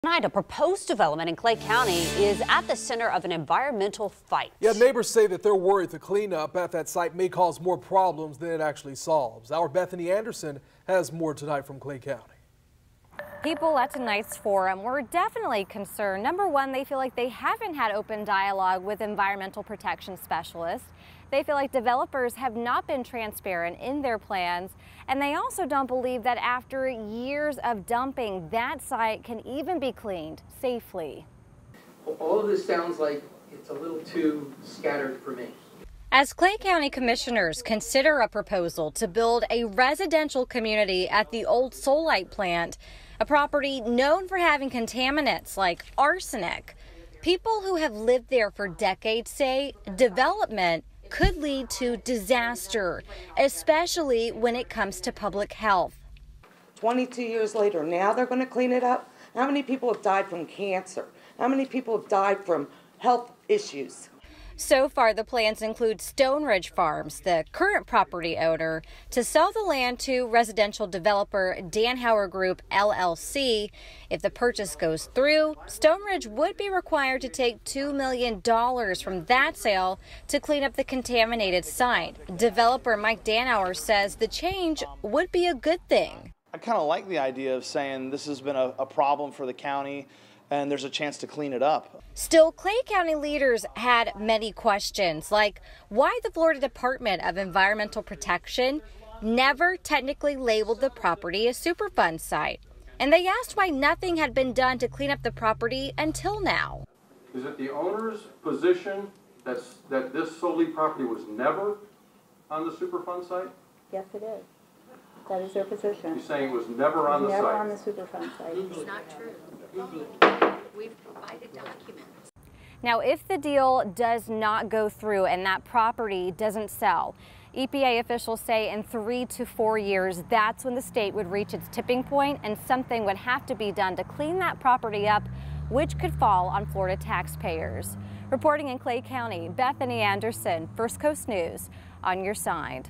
Tonight, a proposed development in Clay County is at the center of an environmental fight. Yeah, neighbors say that they're worried the cleanup at that site may cause more problems than it actually solves. Our Bethany Anderson has more tonight from Clay County. People at tonight's forum were definitely concerned. Number one, they feel like they haven't had open dialogue with environmental protection specialists. They feel like developers have not been transparent in their plans, and they also don't believe that after years of dumping, that site can even be cleaned safely. All of this sounds like it's a little too scattered for me. As Clay County commissioners consider a proposal to build a residential community at the old Solite plant, a property known for having contaminants like arsenic, people who have lived there for decades say development could lead to disaster, especially when it comes to public health. 22 years later, now they're going to clean it up? How many people have died from cancer? How many people have died from health issues? So far, the plans include Stone Ridge Farms, the current property owner, to sell the land to residential developer Danhauer Group, LLC. If the purchase goes through, Stone Ridge would be required to take $2 million from that sale to clean up the contaminated site. Developer Mike Danhauer says the change would be a good thing. I kind of like the idea of saying this has been a problem for the county and there's a chance to clean it up. Still, Clay County leaders had many questions, like why the Florida Department of Environmental Protection never technically labeled the property a Superfund site. And they asked why nothing had been done to clean up the property until now. Is it the owner's position that this solely property was never on the Superfund site? Yes, it is. That is their position. He's saying it was never on the site? Never on the Superfund site. It's not true. We've provided documents. Now, if the deal does not go through and that property doesn't sell, EPA officials say in 3 to 4 years, that's when the state would reach its tipping point and something would have to be done to clean that property up, which could fall on Florida taxpayers. Reporting in Clay County, Bethany Anderson, First Coast News, on your side.